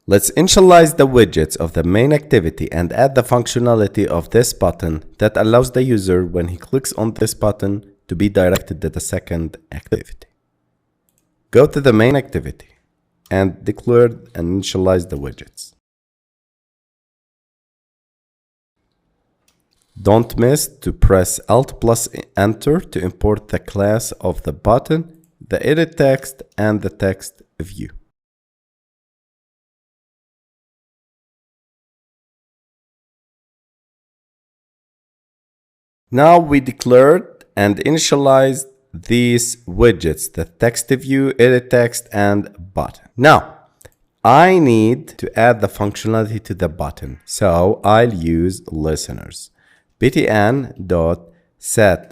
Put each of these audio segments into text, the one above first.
Let's initialize the widgets of the main activity and add the functionality of this button that allows the user, when he clicks on this button, to be directed to the second activity. Go to the main activity and declare and initialize the widgets. Don't miss to press Alt plus Enter to import the class of the button, the edit text, and the text view. Now we declared and initialized these widgets, the text view, edit text, and button. Now, I need to add the functionality to the button, so I'll use listeners. btn.set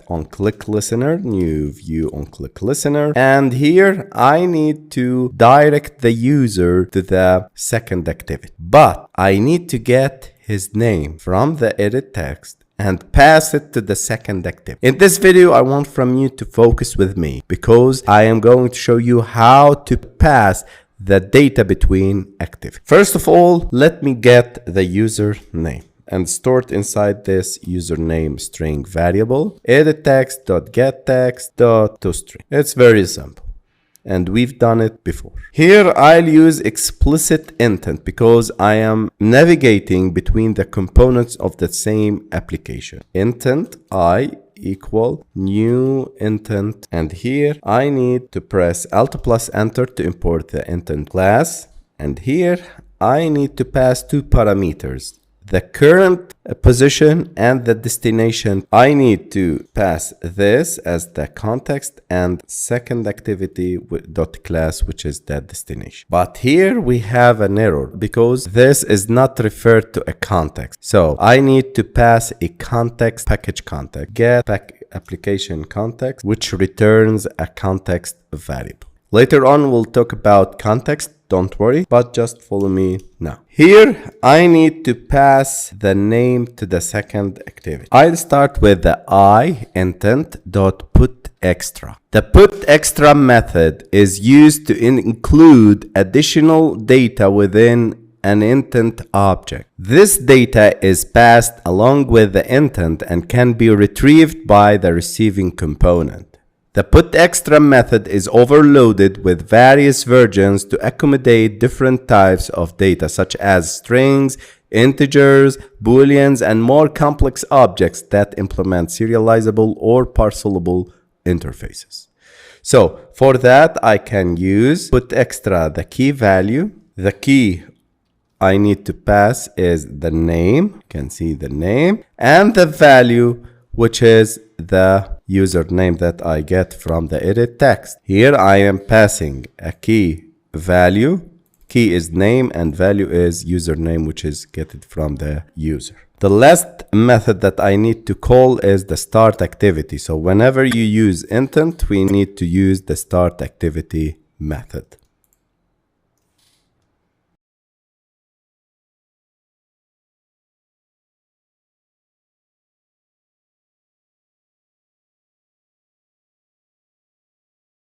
on click listener, new view on click listener, and here I need to direct the user to the second activity. But I need to get his name from the edit text and pass it to the second activity. In this video, I want from you to focus with me because I am going to show you how to pass the data between activities. First of all, let me get the username and store it inside this username string variable, edit text.getText.toString. It's very simple, and we've done it before. Here I'll use explicit intent because I am navigating between the components of the same application. Intent I equal new intent, and here I need to press Alt plus Enter to import the intent class, and here I need to pass two parameters, the current position and the destination. I need to pass this as the context and second activity dot class, which is the destination. But here we have an error because this is not referred to a context. So I need to pass a context, package context, get application context, which returns a context variable. Later on, we'll talk about context. Don't worry, but just follow me now. Here, I need to pass the name to the second activity. I'll start with the intent.putExtra. The putExtra method is used to include additional data within an intent object. This data is passed along with the intent and can be retrieved by the receiving component. The putExtra method is overloaded with various versions to accommodate different types of data, such as strings, integers, booleans, and more complex objects that implement serializable or parcelable interfaces. So for that, I can use putExtra, the key value. The key I need to pass is the name. You can see the name, and the value, which is the username that I get from the edit text. Here I am passing a key value. Key is name and value is username, which is get it from the user. The last method that I need to call is the start activity. So whenever you use intent, we need to use the start activity method.